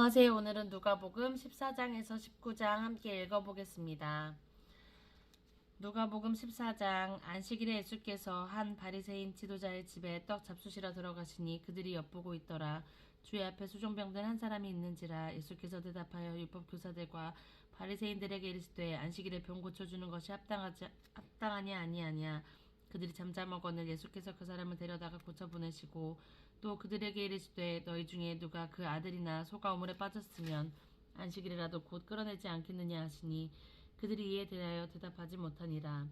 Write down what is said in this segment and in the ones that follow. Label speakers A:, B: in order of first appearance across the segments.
A: 안녕하세요. 오늘은 누가복음 14장에서 19장 함께 읽어보겠습니다. 누가복음 14장. 안식일에 예수께서 한 바리새인 지도자의 집에 떡 잡수시러 들어가시니 그들이 엿보고 있더라. 주의 앞에 수종병든 한 사람이 있는지라. 예수께서 대답하여 율법 교사들과 바리새인들에게 이르시되 안식일에 병 고쳐주는 것이 합당하냐 아니하냐. 그들이 잠자먹거늘 예수께서 그 사람을 데려다가 고쳐 보내시고 또 그들에게 이르시되 너희 중에 누가 그 아들이나 소가 우물에 빠졌으면 안식일이라도 곧 끌어내지 않겠느냐 하시니 그들이 이에 대하여 대답하지 못하니라.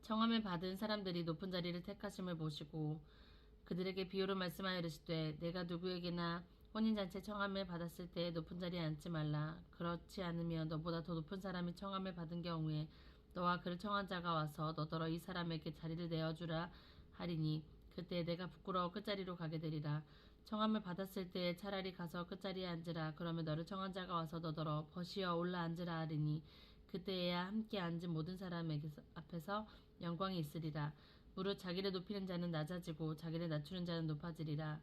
A: 청함을 받은 사람들이 높은 자리를 택하심을 보시고 그들에게 비유로 말씀하여 이르시되 내가 누구에게나 혼인잔치에 청함을 받았을 때 높은 자리에 앉지 말라. 그렇지 않으면 너보다 더 높은 사람이 청함을 받은 경우에 너와 그를 청한 자가 와서 너더러 이 사람에게 자리를 내어주라 하리니 그때 내가 부끄러워 끝자리로 가게 되리라. 청함을 받았을 때 차라리 가서 끝자리에 앉으라. 그러면 너를 청한 자가 와서 너더러 벗이어 올라 앉으라 하리니 그때에야 함께 앉은 모든 사람 앞에서 영광이 있으리라. 무릇 자기를 높이는 자는 낮아지고 자기를 낮추는 자는 높아지리라.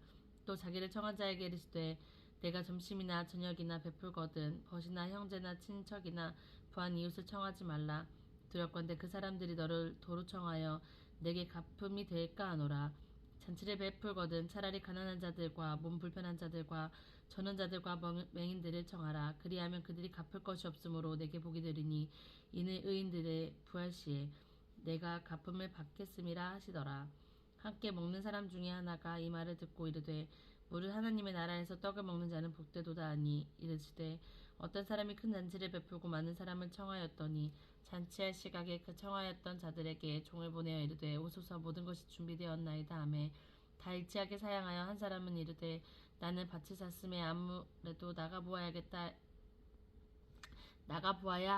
A: 또 자기를 청한 자에게 이르시되 내가 점심이나 저녁이나 베풀거든 벗이나 형제나 친척이나 부한 이웃을 청하지 말라. 두렵건대 그 사람들이 너를 도로 청하여 내게 갚음이 될까 하노라. 잔치를 베풀거든 차라리 가난한 자들과 몸 불편한 자들과 저는 자들과 맹인들을 청하라. 그리하면 그들이 갚을 것이 없으므로 내게 복이 되리니 이는 의인들의 부활 시에 내가 갚음을 받겠음이라 하시더라. 함께 먹는 사람 중에 하나가 이 말을 듣고 이르되 무릇 하나님의 나라에서 떡을 먹는 자는 복되도다 하니 이르시되 어떤 사람이 큰 잔치를 베풀고 많은 사람을 청하였더니 잔치할 시각에 그 청하였던 자들에게 종을 보내어 이르되 오소서 모든 것이 준비되었나이다 하매 다 일치하게 사양하여 한 사람은 이르되 나는 밭을 샀음에 아무래도 나가 보아야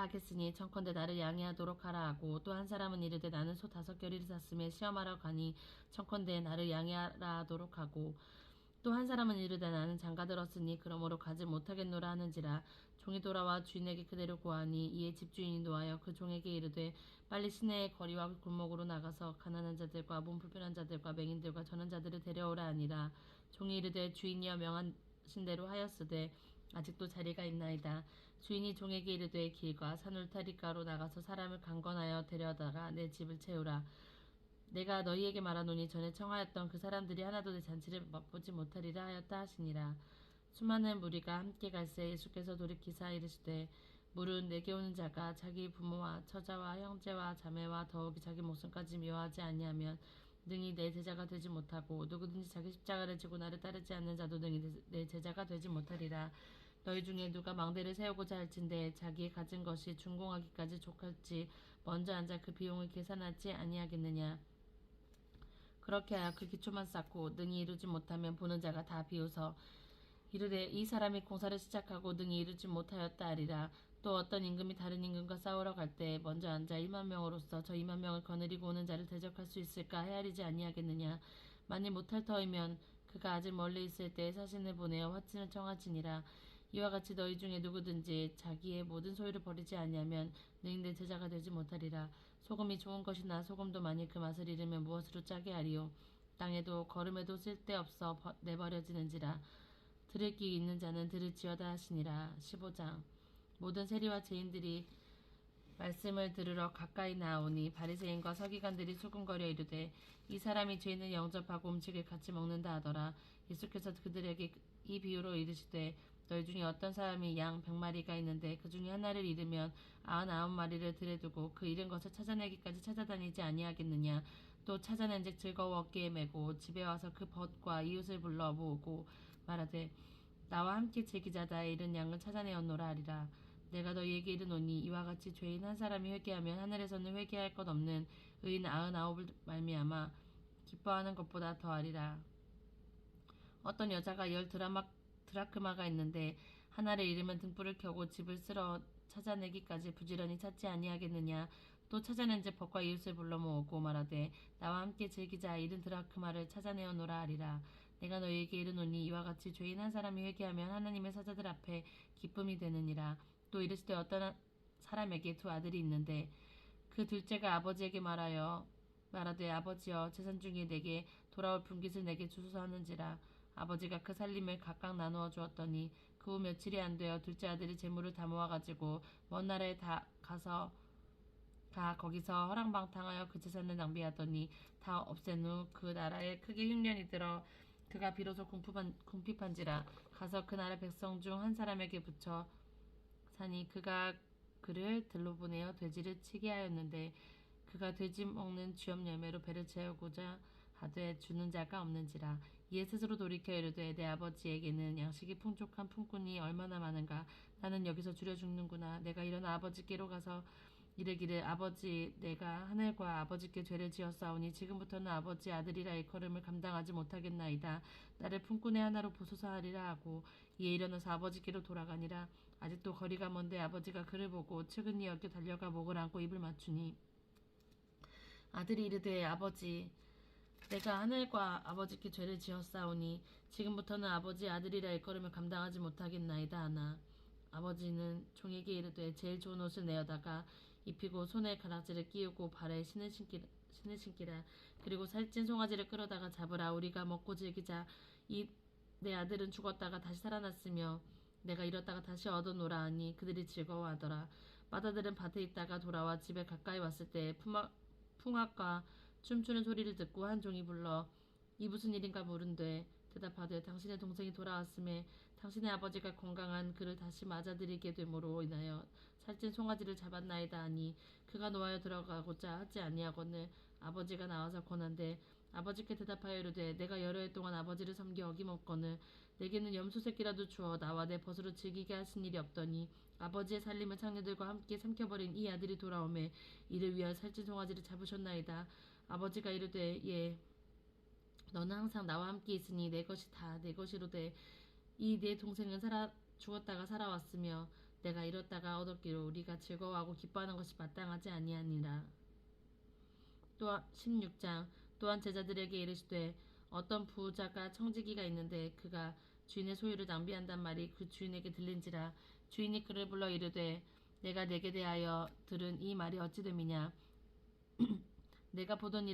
A: 하겠으니 청컨대 나를 양해하도록 하라 하고 또 한 사람은 이르되 나는 소 5겨리를 샀음에 시험하러 가니 청컨대 나를 양해하라 하도록 하고 또 한 사람은 이르되 나는 장가들었으니 그러므로 가지 못하겠노라 하는지라. 종이 돌아와 주인에게 그대로 고하니 이에 집주인이 노하여 그 종에게 이르되 빨리 시내의 거리와 골목으로 나가서 가난한 자들과 몸 불편한 자들과 맹인들과 전한 자들을 데려오라 하니라. 종이 이르되 주인이여 명하신 대로 하였으되 아직도 자리가 있나이다. 주인이 종에게 이르되 길과 산 울타리가로 나가서 사람을 강권하여 데려다가 내 집을 채우라. 내가 너희에게 말하노니 전에 청하였던 그 사람들이 하나도 내 잔치를 맛보지 못하리라 하였다 하시니라. 수많은 무리가 함께 갈새 예수께서 돌이키사 이르시되 물은 내게 오는 자가 자기 부모와 처자와 형제와 자매와 더욱이 자기 목숨까지 미워하지 아니하면 능히 내 제자가 되지 못하고 누구든지 자기 십자가를 지고 나를 따르지 않는 자도 능히 내 제자가 되지 못하리라. 너희 중에 누가 망대를 세우고자 할진대 자기의 가진 것이 준공하기까지 족할지 먼저 앉아 그 비용을 계산하지 아니하겠느냐. 그렇게 하여 그 기초만 쌓고 능히 이루지 못하면 보는 자가 다 비웃어 이르되 이 사람이 공사를 시작하고 능히 이루지 못하였다 하리라. 또 어떤 임금이 다른 임금과 싸우러 갈 때 먼저 앉아 1만 명으로서 저 2만 명을 거느리고 오는 자를 대적할 수 있을까 헤아리지 아니하겠느냐. 만일 못할 터이면 그가 아직 멀리 있을 때에 사신을 보내어 화친을 청하지니라. 이와 같이 너희 중에 누구든지 자기의 모든 소유를 버리지 아니하면 능히 내 제자가 되지 못하리라. 소금이 좋은 것이나 소금도 만일 그 맛을 잃으면 무엇으로 짜게 하리요. 땅에도 거름에도 쓸데없어 내버려지는지라. 들을 귀 있는 자는 들을지어다 하시니라. 15장. 모든 세리와 죄인들이 말씀을 들으러 가까이 나오니 바리새인과 서기관들이 수군거려 이르되 이 사람이 죄인을 영접하고 음식을 같이 먹는다 하더라. 예수께서 그들에게 이 비유로 이르시되 너희 중에 어떤 사람이 양 100마리가 있는데 그 중에 하나를 잃으면 99마리를 들에 두고 그 잃은 것을 찾아내기까지 찾아다니지 아니하겠느냐. 또 찾아낸즉 즐거워 어깨에 메고 집에 와서 그 벗과 이웃을 불러 모으고 말하되 나와 함께 즐기자다 잃은 양을 찾아내었노라 하리라. 내가 너희에게 이르노니 이와 같이 죄인 한 사람이 회개하면 하늘에서는 회개할 것 없는 의인 99을 말미암아 기뻐하는 것보다 더하리라. 어떤 여자가 10드라크마가 있는데 하나를 잃으면 등불을 켜고 집을 쓸어 찾아내기까지 부지런히 찾지 아니하겠느냐. 또 찾아낸즉 벗과 이웃을 불러 모으고 말하되 나와 함께 즐기자 잃은 드라크마를 찾아내어노라 하리라. 내가 너희에게 이르노니 이와 같이 죄인 한 사람이 회개하면 하나님의 사자들 앞에 기쁨이 되느니라. 또 이르시되 어떤 사람에게 두 아들이 있는데 그 둘째가 아버지에게 말하되 아버지여 재산 중에 내게 돌아올 분깃을 내게 주소서 하는지라. 아버지가 그 살림을 각각 나누어 주었더니 그 후 며칠이 안 되어 둘째 아들이 재물을 다 모아가지고 먼 나라에 거기서 허랑방탕하여 그 재산을 낭비하더니 다 없앤 후 그 나라에 크게 흉년이 들어 그가 비로소 궁핍한지라 가서 그 나라 백성 중 한 사람에게 붙여 사니 그가 그를 들로 보내어 돼지를 치게 하였는데 그가 돼지 먹는 쥐업 열매로 배를 채우고자 하되 주는 자가 없는지라 이에 스스로 돌이켜 이르되 내 아버지에게는 양식이 풍족한 품꾼이 얼마나 많은가 나는 여기서 줄여 죽는구나 내가 일어나 아버지께로 가서 이르기를 아버지 내가 하늘과 아버지께 죄를 지었사오니 지금부터는 아버지 아들이라 일컬음을 감당하지 못하겠나이다 나를 품꾼의 하나로 보소서 하리라 하고 이에 일어나서 아버지께로 돌아가니라 아직도 거리가 먼데 아버지가 그를 보고 측은히 여겨 달려가 목을 안고 입을 맞추니 아들이 이르되 아버지 내가 하늘과 아버지께 죄를 지었사오니 지금부터는 아버지 아들이라 일컬음을 감당하지 못하겠나이다 하나 아버지는 종에게 이르되 제일 좋은 옷을 내어다가 입히고 손에 가락지를 끼우고 발에 신을 신기라 그리고 살찐 송아지를 끌어다가 잡으라 우리가 먹고 즐기자 이 내 아들은 죽었다가 다시 살아났으며 내가 잃었다가 다시 얻어노라 하니 그들이 즐거워하더라 맏아들은 밭에 있다가 돌아와 집에 가까이 왔을 때 풍악과 춤추는 소리를 듣고 한 종이 불러 이 무슨 일인가 물은데 대답하되 당신의 동생이 돌아왔음에 당신의 아버지가 건강한 그를 다시 맞아들이게 됨으로 인하여 살찐 송아지를 잡았나이다 하니 그가 노하여 들어가고자 하지 아니하거늘 아버지가 나와서 권한대 아버지께 대답하여 이르되 내가 여러 해 동안 아버지를 섬겨 어김없거늘 내게는 염소 새끼라도 주어 나와 내 벗으로 즐기게 하신 일이 없더니 아버지의 살림을 창녀들과 함께 삼켜버린 이 아들이 돌아오매 이를 위하여 살찐 송아지를 잡으셨나이다 아버지가 이르되 예 너는 항상 나와 함께 있으니 내 것이 다 내 것이로되 이 내 동생은 죽었다가 살아왔으며 내가 잃었다가 얻었기로 우리가 즐거워하고 기뻐하는 것이 마땅하지 아니하니라. 또한 16장 또한 제자들에게 이르시되 어떤 부자가 청지기가 있는데 그가 주인의 소유를 낭비한단 말이 그 주인에게 들린지라 주인이 그를 불러 이르되 내가 내게 대하여 들은 이 말이 어찌 됨이냐 내가 보던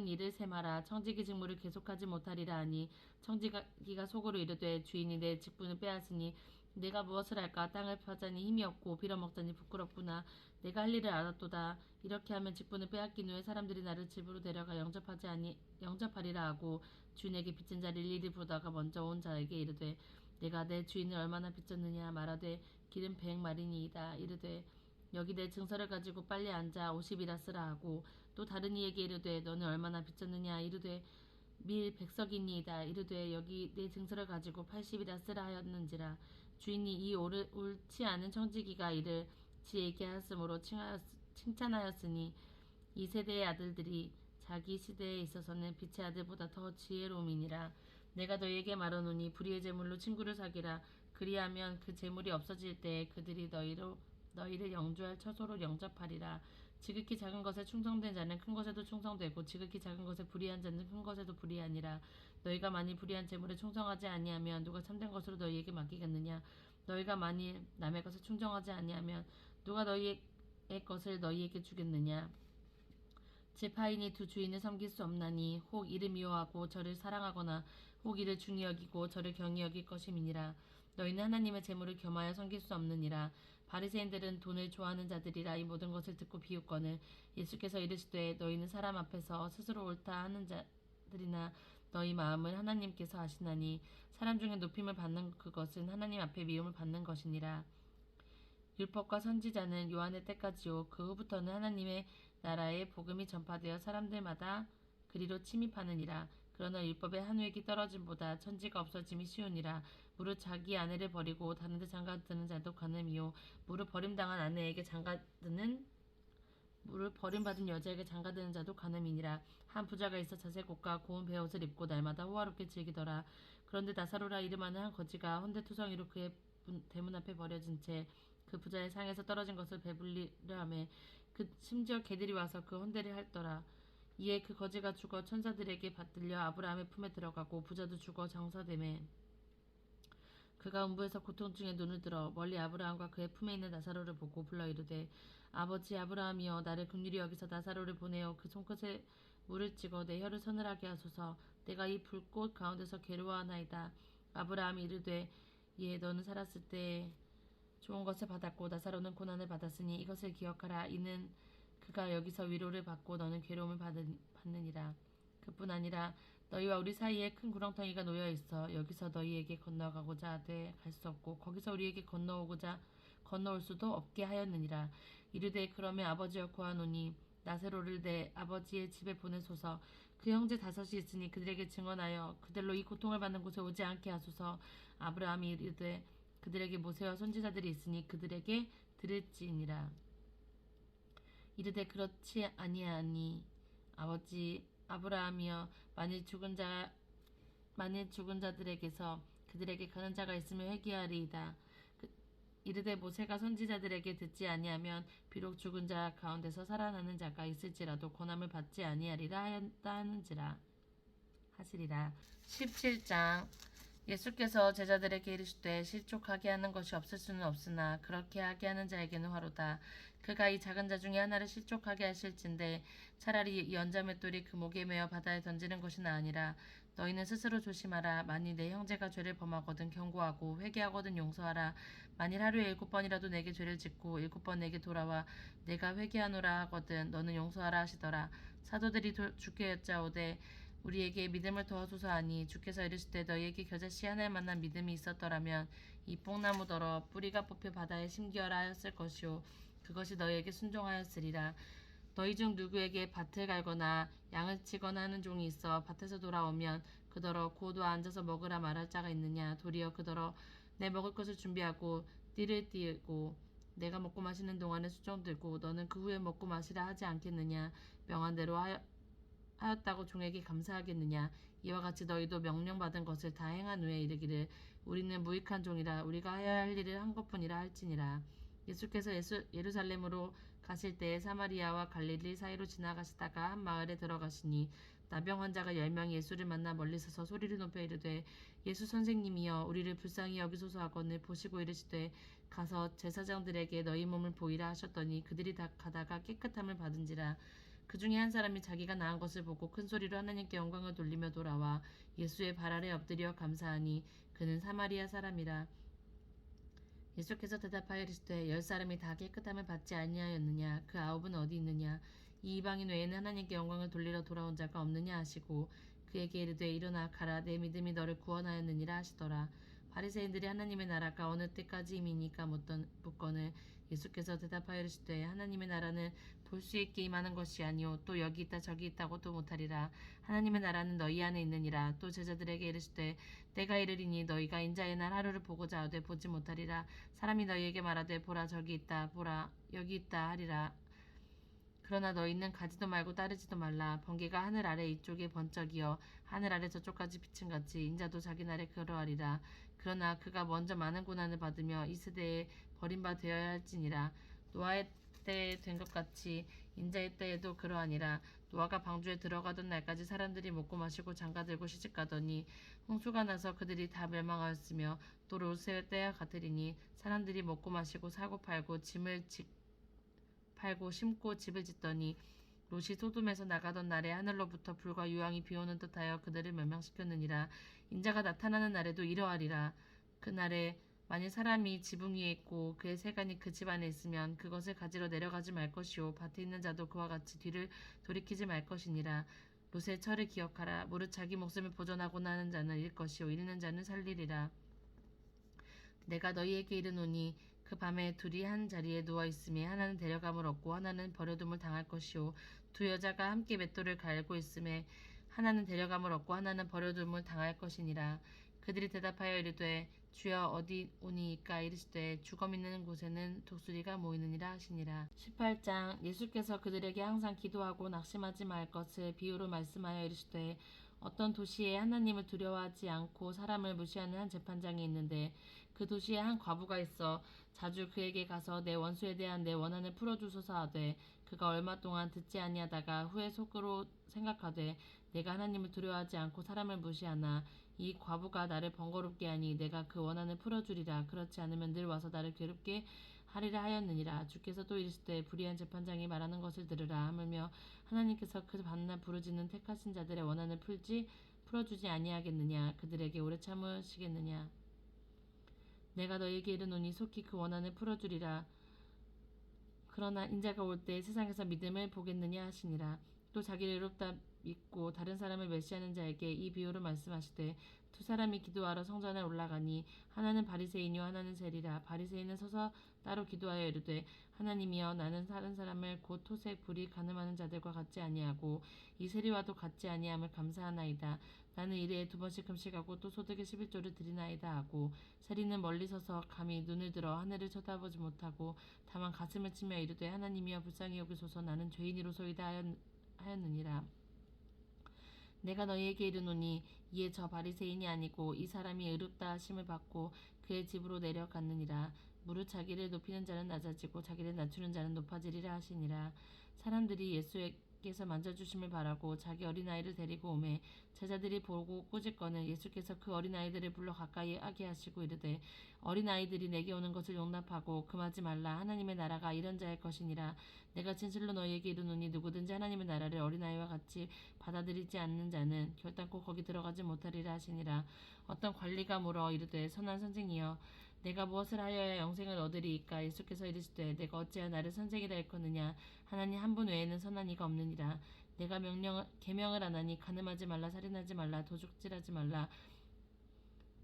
A: 일을 세마라 청지기 직무를 계속하지 못하리라 하니 청지기가 속으로 이르되 주인이 내 직분을 빼앗으니 내가 무엇을 할까 땅을 파자니 힘이 없고 빌어먹자니 부끄럽구나 내가 할 일을 알았도다 이렇게 하면 직분을 빼앗긴 후에 사람들이 나를 집으로 데려가 영접하리라 하고 주인에게 빚진 자를 일일이 부르다가 먼저 온 자에게 이르되 내가 내 주인을 얼마나 빚졌느냐 말하되 길은 100마리니이다 이르되 여기 내 증서를 가지고 빨리 앉아 50이라 쓰라 하고 또 다른 이에게 이르되 너는 얼마나 빚졌느냐 이르되 밀 100석이니이다 이르되 여기 내 증서를 가지고 80이라 쓰라 하였는지라 주인이 이 옳지 않은 청지기가 이를 지혜있게 하였으므로 칭찬하였으니 이 세대의 아들들이 자기 시대에 있어서는 빛의 아들보다 더 지혜로움이니라 내가 너희에게 말하노니 불의의 재물로 친구를 사귀라 그리하면 그 재물이 없어질 때에 그들이 너희를 영주할 처소로 영접하리라 지극히 작은 것에 충성된 자는 큰 것에도 충성되고 지극히 작은 것에 불의한 자는 큰 것에도 불의하니라 너희가 만일 불의한 재물에 충성하지 아니하면 누가 참된 것으로 너희에게 맡기겠느냐 너희가 만일 남의 것에 충성하지 아니하면 누가 너희의 것을 너희에게 주겠느냐 제8인이 두 주인을 섬길 수 없나니 혹 이를 미워하고 저를 사랑하거나 혹 이를 중히 여기고 저를 경히 여길 것임이니라 너희는 하나님의 재물을 겸하여 섬길 수 없느니라 바리새인들은 돈을 좋아하는 자들이라 이 모든 것을 듣고 비웃거늘 예수께서 이르시되 너희는 사람 앞에서 스스로 옳다 하는 자들이나 너희 마음을 하나님께서 아시나니 사람 중에 높임을 받는 그것은 하나님 앞에 미움을 받는 것이니라 율법과 선지자는 요한의 때까지요 그 후부터는 하나님의 나라의 복음이 전파되어 사람들마다 그리로 침입하느니라 그러나 율법의 한 획이 떨어짐보다 천지가 없어짐이 쉬우니라 무릇 자기 아내를 버리고 다른 데 장가드는 자도 간음이요 무릇 버림받은 여자에게 장가드는 자도 간음이니라 한 부자가 있어 자색 옷과 고운 베옷을 입고 날마다 호화롭게 즐기더라 그런데 나사로라 이름하는 한 거지가 헌데투성이로 그의 대문 앞에 버려진 채 그 부자의 상에서 떨어진 것을 배불리려 하매 심지어 개들이 와서 그 헌데를 핥더라 이에 그 거지가 죽어 천사들에게 받들려 아브라함의 품에 들어가고 부자도 죽어 장사되매 그가 음부에서 고통 중에 눈을 들어 멀리 아브라함과 그의 품에 있는 나사로를 보고 불러 이르되 아버지 아브라함이여 나를 긍휼히 여기서 나사로를 보내어 그 손끝에 물을 찍어 내 혀를 서늘하게 하소서 내가 이 불꽃 가운데서 괴로워하나이다. 아브라함이 이르되 예 너는 살았을 때 좋은 것을 받았고 나사로는 고난을 받았으니 이것을 기억하라. 이는 그가 여기서 위로를 받고 너는 괴로움을 받느니라. 그뿐 아니라 너희와 우리 사이에 큰 구렁텅이가 놓여 있어 여기서 너희에게 건너가고자 하되 갈 수 없고 거기서 우리에게 건너올 수도 없게 하였느니라. 이르되 그러면 아버지여 구하노니 나세로를 내 아버지의 집에 보내소서. 그 형제 다섯이 있으니 그들에게 증언하여 그들로 이 고통을 받는 곳에 오지 않게 하소서. 아브라함이 이르되 그들에게 모세와 선지자들이 있으니 그들에게 들을지니라. 이르되 그렇지 아니하니 아버지 아브라함이여 만일 죽은 자들에게서 그들에게 가는 자가 있으면 회개하리이다. 이르되 모세가 선지자들에게 듣지 아니하면 비록 죽은 자 가운데서 살아나는 자가 있을지라도 고난을 받지 아니하리라 하시리라. 17장 예수께서 제자들에게 이르시되 실족하게 하는 것이 없을 수는 없으나 그렇게 하게 하는 자에게는 화로다. 그가 이 작은 자 중에 하나를 실족하게 하실진데 차라리 이 연자맷돌이 그 목에 매어 바다에 던지는 것이 나으니라. 너희는 스스로 조심하라. 만일 내 형제가 죄를 범하거든 경고하고 회개하거든 용서하라. 만일 하루에 7번이라도 내게 죄를 짓고 7번 내게 돌아와 내가 회개하노라 하거든 너는 용서하라 하시더라. 사도들이 주께 여짜오되 우리에게 믿음을 더하소서 하니 주께서 이르시되 너희에게 겨자씨 하나에 만난 믿음이 있었더라면 이 뽕나무더러 뿌리가 뽑혀 바다에 심기어라 하였을 것이요 그것이 너희에게 순종하였으리라. 너희 중 누구에게 밭을 갈거나 양을 치거나 하는 종이 있어 밭에서 돌아오면 그더러 곧 와 앉아서 먹으라 말할 자가 있느냐. 도리어 그더러 내 먹을 것을 준비하고 띠를 띠고 내가 먹고 마시는 동안에 수종 들고 너는 그 후에 먹고 마시라 하지 않겠느냐. 명한 대로 하였다고 종에게 감사하겠느냐. 이와 같이 너희도 명령받은 것을 다 행한 후에 이르기를 우리는 무익한 종이라 우리가 해야 할 일을 한 것뿐이라 할지니라. 예수께서 예루살렘으로 가실 때에 사마리아와 갈릴리 사이로 지나가시다가 한 마을에 들어가시니 나병 환자가 10명이 예수를 만나 멀리 서서 소리를 높여 이르되 예수 선생님이여 우리를 불쌍히 여기소서 하거늘 보시고 이르시되 가서 제사장들에게 너희 몸을 보이라 하셨더니 그들이 다 가다가 깨끗함을 받은지라. 그 중에 한 사람이 자기가 나은 것을 보고 큰 소리로 하나님께 영광을 돌리며 돌아와 예수의 발 아래 엎드려 감사하니 그는 사마리아 사람이라. 예수께서 대답하여 이르시되 10사람이 다 깨끗함을 받지 아니하였느냐. 그 9은 어디 있느냐. 이 이방인 외에는 하나님께 영광을 돌리러 돌아온 자가 없느냐 하시고 그에게 이르되 일어나 가라 내 믿음이 너를 구원하였느니라 하시더라. 바리새인들이 하나님의 나라가 어느 때까지임이니까 묻거늘 예수께서 대답하여 이르시되 하나님의 나라는 볼 수 있게 임하는 것이 아니요 또 여기 있다 저기 있다고도 못하리라. 하나님의 나라는 너희 안에 있느니라. 또 제자들에게 이르시되 때가 이르리니 너희가 인자의 날 하루를 보고자 하되 보지 못하리라. 사람이 너희에게 말하되 보라 저기 있다 보라 여기 있다 하리라. 그러나 너희는 가지도 말고 따르지도 말라. 번개가 하늘 아래 이쪽에 번쩍이어 하늘 아래 저쪽까지 비친 같이 인자도 자기 날에 그러하리라. 그러나 그가 먼저 많은 고난을 받으며 이 세대에 버림바 되어야 할지니라. 노아의 때에 된 것 같이 인자의 때에도 그러하니라. 노아가 방주에 들어가던 날까지 사람들이 먹고 마시고 장가들고 시집가더니 홍수가 나서 그들이 다 멸망하였으며 또 롯의 때와 같으리니 사람들이 먹고 마시고 사고 팔고 팔고 심고 집을 짓더니 롯이 소돔에서 나가던 날에 하늘로부터 불과 유황이 비오는 듯하여 그들을 멸망시켰느니라. 인자가 나타나는 날에도 이러하리라. 그날에 만일 사람이 지붕 위에 있고 그의 세간이 그 집 안에 있으면 그것을 가지러 내려가지 말 것이요 밭에 있는 자도 그와 같이 뒤를 돌이키지 말 것이니라. 롯의 철을 기억하라. 무릇 자기 목숨을 보존하고자 하는 자는 잃을 것이요 잃는 자는 살리리라. 내가 너희에게 이르노니 그 밤에 둘이 한 자리에 누워 있음에 하나는 데려감을 얻고 하나는 버려둠을 당할 것이요 두 여자가 함께 맷돌을 갈고 있음에 하나는 데려감을 얻고 하나는 버려둠을 당할 것이니라. 그들이 대답하여 이르되 주여 어디 오니이까. 이르시되 죽음 있는 곳에는 독수리가 모이느니라 하시니라. 18장 예수께서 그들에게 항상 기도하고 낙심하지 말 것을 비유로 말씀하여 이르시되 어떤 도시에 하나님을 두려워하지 않고 사람을 무시하는 한 재판장이 있는데 그 도시에 한 과부가 있어 자주 그에게 가서 내 원수에 대한 내 원한을 풀어주소서 하되 그가 얼마 동안 듣지 아니하다가 후에 속으로 생각하되 내가 하나님을 두려워하지 않고 사람을 무시하나 이 과부가 나를 번거롭게 하니 내가 그 원한을 풀어주리라. 그렇지 않으면 늘 와서 나를 괴롭게 하리라 하였느니라. 주께서 또 이르시되 불의한 재판장이 말하는 것을 들으라. 하물며 하나님께서 그 밤낮 부르짖는 택하신 자들의 원한을 풀어주지 아니하겠느냐? 그들에게 오래 참으시겠느냐? 내가 너에게 이르노니 속히 그 원한을 풀어주리라. 그러나 인자가 올 때 세상에서 믿음을 보겠느냐 하시니라. 또 자기를 의롭다 믿고 다른 사람을 멸시하는 자에게 이 비유로 말씀하시되 두 사람이 기도하러 성전에 올라가니 하나는 바리새인이요 하나는 세리라. 바리새인은 서서 따로 기도하여 이르되 하나님이여 나는 다른 사람을 곧 토색 불이 간음하는 자들과 같지 아니하고 이 세리와도 같지 아니함을 감사하나이다. 나는 일에 2번씩 금식하고 또 소득의 11조를 드리나이다 하고 세리는 멀리 서서 감히 눈을 들어 하늘을 쳐다보지 못하고 다만 가슴을 치며 이르되 하나님이여 불쌍히 여기소서 나는 죄인이로소이다 하였느니라. 내가 너희에게 이르노니 이에 저 바리새인이 아니고 이 사람이 의롭다 하심을 받고 그의 집으로 내려갔느니라. 무릇 자기를 높이는 자는 낮아지고 자기를 낮추는 자는 높아지리라 하시니라. 사람들이 예수께서 만져주심을 바라고 자기 어린아이를 데리고 오매 제자들이 보고 꾸짖거늘 예수께서 그 어린아이들을 불러 가까이 하게 하시고 이르되 어린아이들이 내게 오는 것을 용납하고 금하지 말라. 하나님의 나라가 이런 자의 것이니라. 내가 진실로 너희에게 이르노니 누구든지 하나님의 나라를 어린아이와 같이 받아들이지 않는 자는 결단코 거기 들어가지 못하리라 하시니라. 어떤 관리가 물어 이르되 선한 선생이여 내가 무엇을 하여야 영생을 얻으리이까? 예수께서 이르시되 내가 어찌하여 나를 선생이라 일컫느냐? 하나님 한 분 외에는 선한 이가 없느니라. 내가 계명을 하나니 간음하지 말라, 살인하지 말라, 도둑질하지 말라,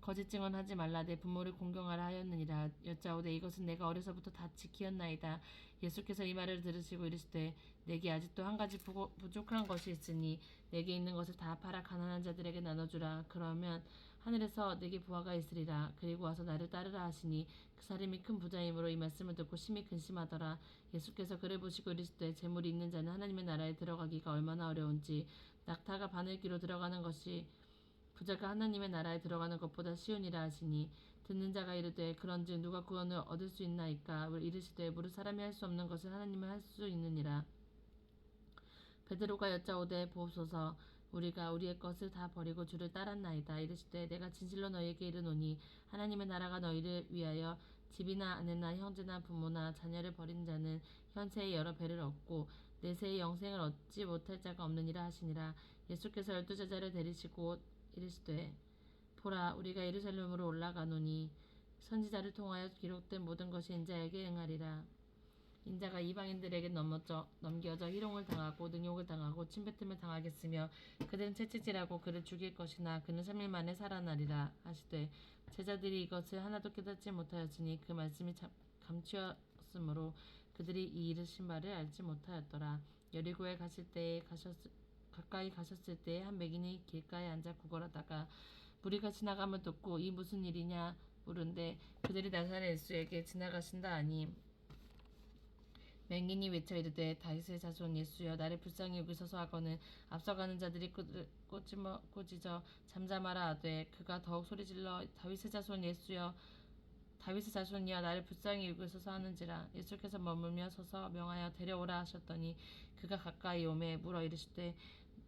A: 거짓 증언하지 말라, 내 부모를 공경하라 하였느니라. 여짜오되 이것은 내가 어려서부터 다 지키었나이다. 예수께서 이 말을 들으시고 이르시되 내게 아직도 한 가지 부족한 것이 있으니 내게 있는 것을 다 팔아 가난한 자들에게 나눠주라. 그러면 하늘에서 내게 부하가 있으리라. 그리고 와서 나를 따르라 하시니 그 사람이 큰 부자이므로 이 말씀을 듣고 심히 근심하더라. 예수께서 그를 보시고 이르시되 재물이 있는 자는 하나님의 나라에 들어가기가 얼마나 어려운지 낙타가 바늘귀로 들어가는 것이 부자가 하나님의 나라에 들어가는 것보다 쉬우니라 하시니 듣는 자가 이르되 그런즉 누가 구원을 얻을 수 있나이까? 이르시되 무릇 사람이 할 수 없는 것을 하나님은 할 수 있느니라. 베드로가 여짜오되 보옵소서 우리가 우리의 것을 다 버리고 주를 따랐나이다. 이르시되 내가 진실로 너희에게 이르노니 하나님의 나라가 너희를 위하여 집이나 아내나 형제나 부모나 자녀를 버린 자는 현세에 여러 배를 얻고 내세의 영생을 얻지 못할 자가 없느니라 하시니라. 예수께서 12제자를 데리시고 이르시되 보라 우리가 예루살렘으로 올라가노니 선지자를 통하여 기록된 모든 것이 인자에게 응하리라. 인자가 이방인들에게 넘겨져 희롱을 당하고 능욕을 당하고 침뱉음을 당하겠으며 그들은 채찍질하고 그를 죽일 것이나 그는 3일 만에 살아나리라 하시되 제자들이 이것을 하나도 깨닫지 못하였으니 그 말씀이 감추었으므로 그들이 이 이르신 바를 알지 못하였더라. 여리고에 가까이 가셨을 때에 한 맹인이 길가에 앉아 구걸하다가 무리가 지나감을 듣고 이 무슨 일이냐 물은데 그들이 나사렛 예수에게 지나가신다 하니 맹인이 외쳐 이르되 다윗의 자손 예수여 나를 불쌍히 여기소서 하거늘 앞서가는 자들이 꾸짖어 잠잠하라 하되 그가 더욱 소리질러 다윗의 자손 예수여 다윗의 자손이여 나를 불쌍히 여기소서 하는지라. 예수께서 머물며 서서 명하여 데려오라 하셨더니 그가 가까이 오매 물어 이르시되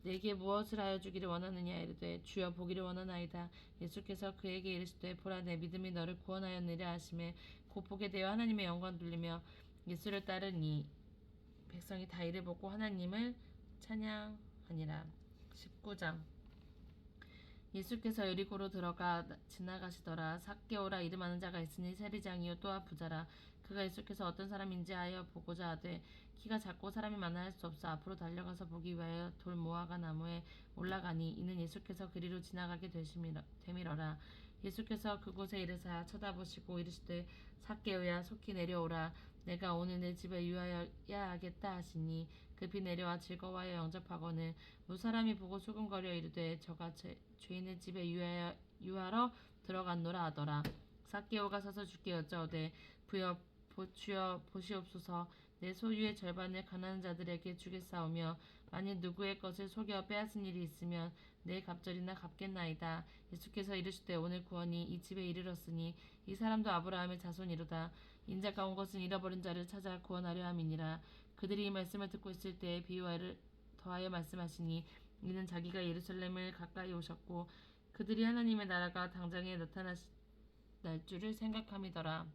A: 내게 무엇을 하여 주기를 원하느냐? 이르되 주여 보기를 원하나이다. 예수께서 그에게 이르시되 보라 내 믿음이 너를 구원하였느니라 하시매 곧 보게 되어 하나님의 영광 돌리며 예수를 따르니 백성이 다 이를 보고 하나님을 찬양하니라. 19장 예수께서 여리고로 들어가 지나가시더라. 삭개오라 이름하는 자가 있으니 세리장이요 또한 부자라. 그가 예수께서 어떤 사람인지 하여 보고자 하되 키가 작고 사람이 많아 할 수 없어 앞으로 달려가서 보기 위하여 돌 모아가 나무에 올라가니 이는 예수께서 그리로 지나가게 되밀어라. 예수께서 그곳에 이르사 쳐다보시고 이르시되 삭개오야 속히 내려오라. 내가 오늘 내 집에 유하여야 하겠다 하시니 급히 내려와 즐거워하여 영접하거늘 무사람이 보고 수근거려 이르되 저가 죄인의 집에 유하러 들어갔노라 하더라. 삭개오가 서서 주께 여짜오되 주여 보시옵소서 내 소유의 절반을 가난한 자들에게 주겠사오며 만일 누구의 것을 속여 빼앗은 일이 있으면 내 갑절이나 갚겠나이다. 예수께서 이르시되 오늘 구원이 이 집에 이르렀으니 이 사람도 아브라함의 자손이로다. 인자가 온 것은 잃어버린 자를 찾아 구원하려 함이니라. 그들이 이 말씀을 듣고 있을 때에 비유를 더하여 말씀하시니 이는 자기가 예루살렘을 가까이 오셨고 그들이 하나님의 나라가 당장에 나타날 줄을 생각함이더라.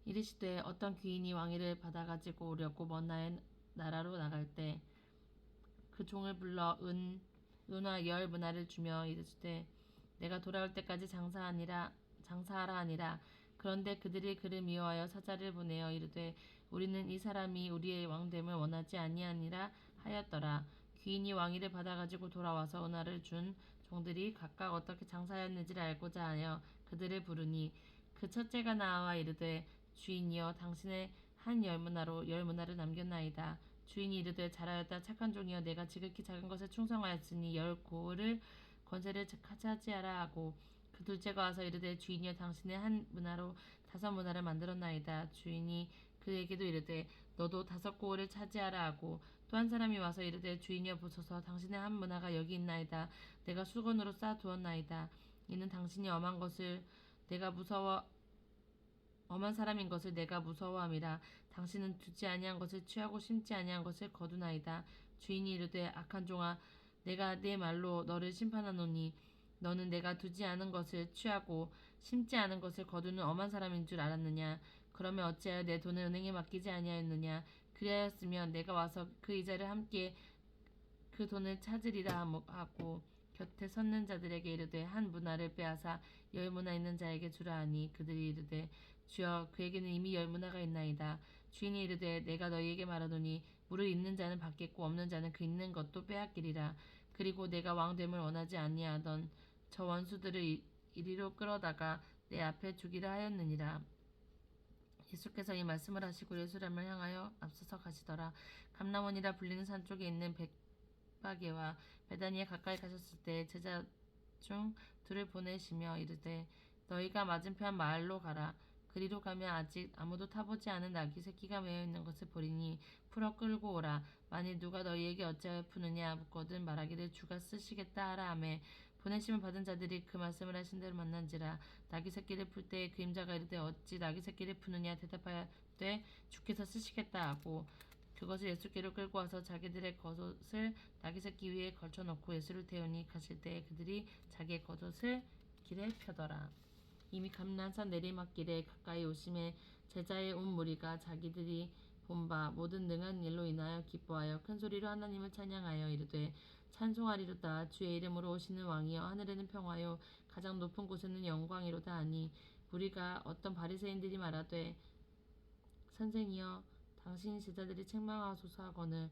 A: 이르시되 어떤 귀인이 왕위를 받아가지고 오려고 먼 나라로 나갈 때 그 종을 불러 은 노나 열 문화를 주며 이르시되 내가 돌아올 때까지 장사하라 하니라. 그런데 그들이 그를 미워하여 사자를 보내어 이르되 우리는 이 사람이 우리의 왕됨을 원하지 아니하니라 하였더라. 귀인이 왕위를 받아 가지고 돌아와서 은화를 준 종들이 각각 어떻게 장사하였는지를 알고자 하여 그들을 부르니 그 첫째가 나와 이르되 주인이여 당신의 한 열문화로 열문화를 남겼나이다. 주인이 이르되 잘하였다 착한 종이여 내가 지극히 작은 것에 충성하였으니 열 고을 권세를 차지하라 하고 그 둘째가 와서 이르되 주인이여 당신의 한 문화로 5문화를 만들었나이다. 주인이 그에게도 이르되 너도 5고을을 차지하라 하고 또 한 사람이 와서 이르되 주인이여 보소서 당신의 한 문화가 여기 있나이다. 내가 수건으로 쌓아 두었나이다. 이는 당신이 엄한 사람인 것을 내가 무서워함이라. 당신은 두지 아니한 것을 취하고 심지 아니한 것을 거두나이다. 주인이 이르되 악한 종아 내가 네 말로 너를 심판하노니 너는 내가 두지 않은 것을 취하고 심지 않은 것을 거두는 엄한 사람인 줄 알았느냐. 그러면 어찌하여 내 돈을 은행에 맡기지 아니하였느냐. 그리하였으면 내가 와서 그 이자를 함께 그 돈을 찾으리라 하고 곁에 섰는 자들에게 이르되 한 문화를 빼앗아 열 문화 있는 자에게 주라 하니 그들이 이르되 주여 그에게는 이미 열 문화가 있나이다. 주인이 이르되 내가 너희에게 말하노니 무릇 있는 자는 받겠고 없는 자는 그 있는 것도 빼앗기리라. 그리고 내가 왕됨을 원하지 아니하던 저 원수들을 이리로 끌어다가 내 앞에 주기를 하였느니라. 예수께서 이 말씀을 하시고 예루살렘을 향하여 앞서서 가시더라. 감람원이라 불리는 산 쪽에 있는 벳바게와 베다니에 가까이 가셨을 때 제자 중 둘을 보내시며 이르되 너희가 맞은편 마을로 가라. 그리로 가면 아직 아무도 타보지 않은 나귀 새끼가 매여 있는 것을 보리니 풀어 끌고 오라. 만일 누가 너희에게 어찌하여 푸느냐 묻거든 말하기를 주가 쓰시겠다 하라 하매 보내심을 받은 자들이 그 말씀을 하신 대로 만난지라. 나귀 새끼를 풀 때에 그림자가 이르되 어찌 나귀 새끼를 푸느냐 대답하되 주께서 쓰시겠다 하고 그것을 예수께로 끌고 와서 자기들의 겉옷을 나귀 새끼 위에 걸쳐놓고 예수를 태우니 가실 때에 그들이 자기의 겉옷을 길에 펴더라. 이미 감난산 내리막길에 가까이 오심에 제자의 온 무리가 자기들이 본 바 모든 능한 일로 인하여 기뻐하여 큰 소리로 하나님을 찬양하여 이르되 찬송하리로다. 주의 이름으로 오시는 왕이여 하늘에는 평화요 가장 높은 곳에는 영광이로다 하니 무리가 어떤 바리새인들이 말하되 선생이여 당신 제자들이 책망하소서 하거늘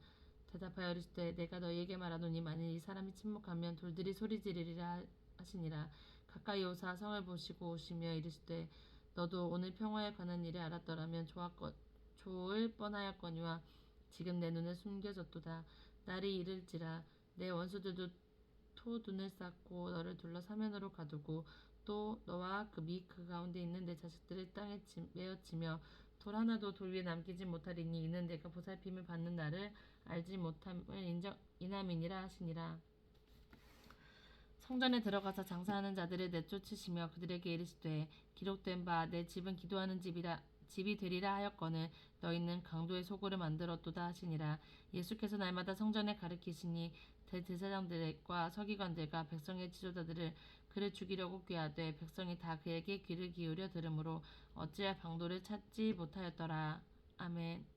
A: 대답하여 이르시되 내가 너희에게 말하노니 만일 이 사람이 침묵하면 돌들이 소리 지르리라 하시니라. 가까이 오사 성을 보시고 오시며 이르시되 너도 오늘 평화에 관한 일을 알았더라면 좋을 뻔하였거니와 지금 내 눈에 숨겨졌도다. 날이 이를지라 내 원수들도 토둔을 쌓고 너를 둘러 사면으로 가두고 또 너와 그 가운데 있는 내 자식들을 땅에 메어치며 돌 하나도 돌 위에 남기지 못하리니 이는 내가 보살핌을 받는 나를 알지 못함을 인함이니라 하시니라. 성전에 들어가서 장사하는 자들을 내쫓으시며 그들에게 이르시되 기록된 바 내 집은 기도하는 집이 되리라 하였거늘 너희는 강도의 소굴을 만들었도다 하시니라. 예수께서 날마다 성전에 가르치시니 대제사장들과 서기관들과 백성의 지도자들을 그를 죽이려고 꾀하되 백성이 다 그에게 귀를 기울여 들으므로 어찌할 방도를 찾지 못하였더라. 아멘.